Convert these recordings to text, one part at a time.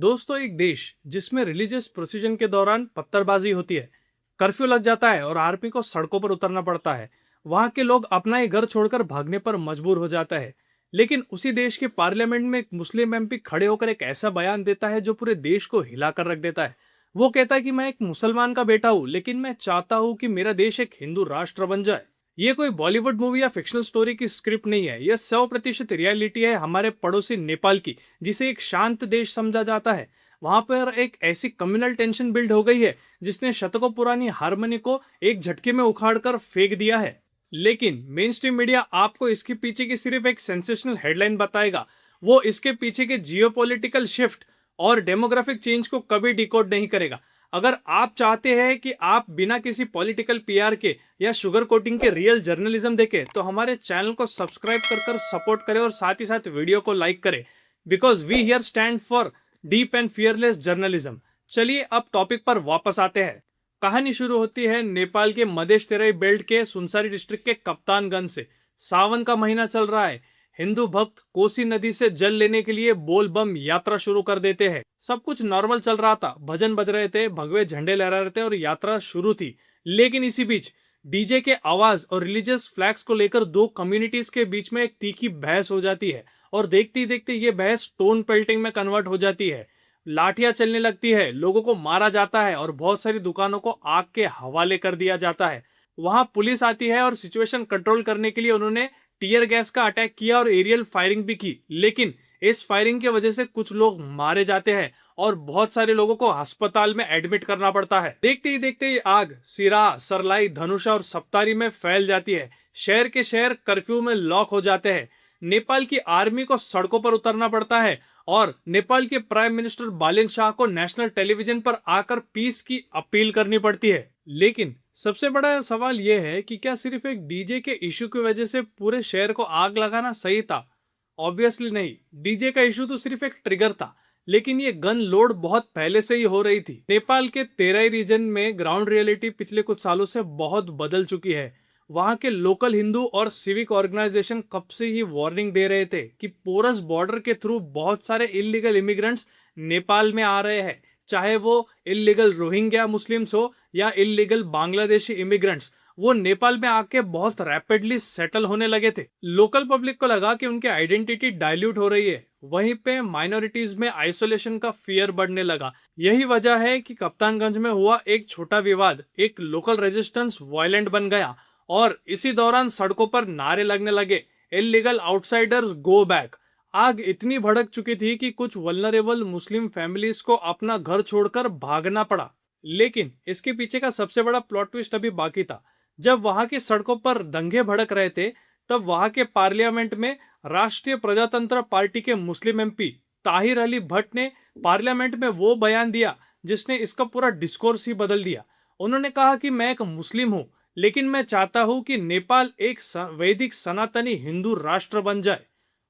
दोस्तों, एक देश जिसमें रिलीजियस प्रोसीजन के दौरान पत्थरबाजी होती है, कर्फ्यू लग जाता है और आर्मी को सड़कों पर उतरना पड़ता है, वहां के लोग अपना ही घर छोड़कर भागने पर मजबूर हो जाता है। लेकिन उसी देश के पार्लियामेंट में एक मुस्लिम एमपी खड़े होकर एक ऐसा बयान देता है जो पूरे देश को हिलाकर रख देता है। वो कहता है कि मैं एक मुसलमान का बेटा हूं, लेकिन मैं चाहता हूं कि मेरा देश एक हिंदू राष्ट्र बन जाए। ये कोई बॉलीवुड मूवी या फिक्शनल स्टोरी की स्क्रिप्ट नहीं है, यह 100% रियलिटी है हमारे पड़ोसी नेपाल की, जिसे एक शांत देश समझा जाता है। वहां पर एक ऐसी कम्युनल टेंशन बिल्ड हो गई है जिसने शतकों पुरानी हारमोनी को एक झटके में उखाड़कर फेंक दिया है। लेकिन मेन स्ट्रीम मीडिया आपको इसके पीछे की सिर्फ एक सेंसेशनल हेडलाइन बताएगा। वो इसके पीछे के जियोपॉलिटिकल शिफ्ट और डेमोग्राफिक चेंज को कभी डिकोड नहीं करेगा। अगर आप चाहते हैं कि आप बिना किसी पॉलिटिकल पीआर के या शुगर कोटिंग के रियल जर्नलिज्म देखें, तो हमारे चैनल को सब्सक्राइब कर सपोर्ट करें और साथ ही साथ वीडियो को लाइक करें, because we here stand for deep and fearless journalism. चलिए अब टॉपिक पर वापस आते हैं। कहानी शुरू होती है नेपाल के मधेश तेराई बेल्ट के सुनसरी डिस्ट्रिक्ट के कप्तानगंज से। सावन का महीना चल रहा है। हिंदू भक्त कोसी नदी से जल लेने के लिए बोल बम यात्रा शुरू कर देते हैं। सब कुछ नॉर्मल चल रहा था, भजन बज रहे थे, भगवे झंडे लहरा रहे थे और यात्रा शुरू थी। लेकिन इसी बीच डीजे के आवाज और रिलीजियस फ्लैग्स को लेकर दो कम्युनिटीज के बीच में एक तीखी बहस हो जाती है और देखते ही देखते ये बहस स्टोन पेल्टिंग में कन्वर्ट हो जाती है। लाठियां चलने लगती है, लोगों को मारा जाता है और बहुत सारी दुकानों को आग के हवाले कर दिया जाता है। वहां पुलिस आती है और सिचुएशन कंट्रोल करने के लिए उन्होंने टीयर गैस का अटैक किया और एरियल फायरिंग भी की। लेकिन इस फायरिंग की वजह से कुछ लोग मारे जाते हैं और बहुत सारे लोगों को अस्पताल में एडमिट करना पड़ता है। देखते ही आग सिरा, सरलाई, धनुषा और सप्तारी में फैल जाती है। शहर के शहर कर्फ्यू में लॉक हो जाते हैं। नेपाल की आर्मी को सड़कों पर उतरना पड़ता है और नेपाल के प्राइम मिनिस्टर बालेन शाह को नेशनल टेलीविजन पर आकर पीस की अपील करनी पड़ती है। लेकिन सबसे बड़ा सवाल यह है कि क्या सिर्फ एक डीजे के इशू की वजह से पूरे शहर को आग लगाना सही था? ऑब्वियसली नहीं। डीजे का इशू तो सिर्फ एक ट्रिगर था, लेकिन ये गन लोड बहुत पहले से ही हो रही थी। नेपाल के तेराई रीजन में ग्राउंड रियलिटी पिछले कुछ सालों से बहुत बदल चुकी है। वहां के लोकल हिंदू और सिविक ऑर्गेनाइजेशन कब से ही वार्निंग दे रहे थे कि पोरस बॉर्डर के थ्रू बहुत सारे इलीगल इमिग्रेंट्स नेपाल में आ रहे हैं, चाहे वो इलीगल रोहिंग्या मुस्लिम्स हो या इलीगल बांग्लादेशी इमिग्रेंट्स। वो नेपाल में आके बहुत रैपिडली सेटल होने लगे थे। लोकल पब्लिक को लगा कि उनकी आइडेंटिटी डाइल्यूट हो रही है। वहीं पे माइनॉरिटीज में आइसोलेशन का फियर बढ़ने लगा। यही वजह है कि कप्तानगंज में हुआ एक छोटा विवाद एक लोकल रेजिस्टेंस वायलेंट बन गया और इसी दौरान सड़कों पर नारे लगने लगे, इलीगल आउटसाइडर्स गो बैक। आग इतनी भड़क चुकी थी कि कुछ वल्नरेबल मुस्लिम फैमिलीज को अपना घर छोड़कर भागना पड़ा। लेकिन इसके पीछे का सबसे बड़ा प्लॉट ट्विस्ट अभी बाकी था। जब वहां की सड़कों पर दंगे भड़क रहे थे, तब वहां के पार्लियामेंट में राष्ट्रीय प्रजातंत्र पार्टी के मुस्लिम एमपी ताहिर अली भट्ट ने पार्लियामेंट में वो बयान दिया जिसने इसका पूरा डिस्कोर्स ही बदल दिया। उन्होंने कहा कि मैं एक मुस्लिम हूं, लेकिन मैं चाहता हूं कि नेपाल एक वैदिक सनातनी हिंदू राष्ट्र बन जाए।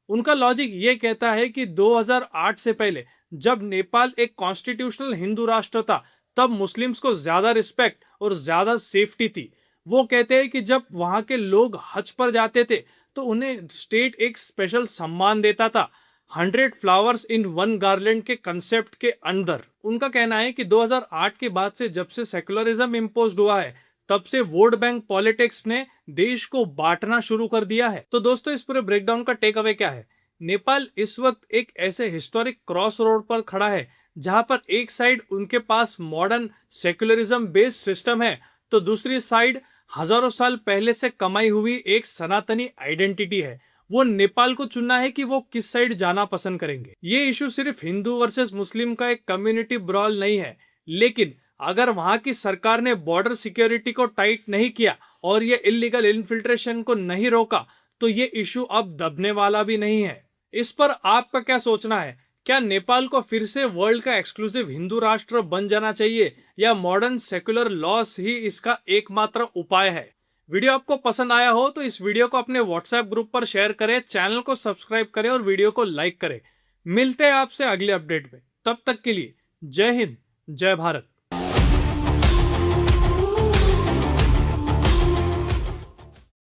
उनका लॉजिक ये कहता है कि 2008 से पहले जब नेपाल एक कॉन्स्टिट्यूशनल हिंदू राष्ट्र था, तब मुस्लिम्स को ज्यादा रिस्पेक्ट और ज्यादा सेफ्टी थी। वो कहते हैं कि जब वहां के लोग हज पर जाते थे तो उन्हें स्टेट एक स्पेशल सम्मान देता था, 100 फ्लावर्स इन वन गार्लैंड के कंसेप्ट के अंदर। उनका कहना है कि 2008 के बाद से जब से सेकुलरिज्म इम्पोज्ड हुआ है, तब से वोट बैंक पॉलिटिक्स ने देश को बांटना शुरू कर दिया है। तो दोस्तों, इस पूरे ब्रेकडाउन का टेक अवे क्या है? नेपाल इस वक्त एक ऐसे हिस्टोरिक क्रॉस रोड पर खड़ा है जहां पर एक साइड उनके पास मॉडर्न सेक्युलरिज्म बेस्ड सिस्टम है, तो दूसरी साइड हजारों साल पहले से कमाई हुई एक सनातनी आइडेंटिटी है। वो नेपाल को चुनना है कि वो किस साइड जाना पसंद करेंगे। ये इशू सिर्फ हिंदू वर्सेस मुस्लिम का एक कम्युनिटी ब्रॉल नहीं है, लेकिन अगर वहां की सरकार ने बॉर्डर सिक्योरिटी को टाइट नहीं किया और ये इलीगल इन्फिल्ट्रेशन को नहीं रोका, तो ये इशू अब दबने वाला भी नहीं है। इस पर आपका क्या सोचना है? क्या नेपाल को फिर से वर्ल्ड का एक्सक्लूसिव हिंदू राष्ट्र बन जाना चाहिए या मॉडर्न सेक्युलर लॉस ही इसका एकमात्र उपाय है? वीडियो आपको पसंद आया हो तो इस वीडियो को अपने व्हाट्सएप ग्रुप पर शेयर करें, चैनल को सब्सक्राइब करें और वीडियो को लाइक करें। मिलते हैं आपसे अगले अपडेट में। तब तक के लिए जय हिंद, जय भारत।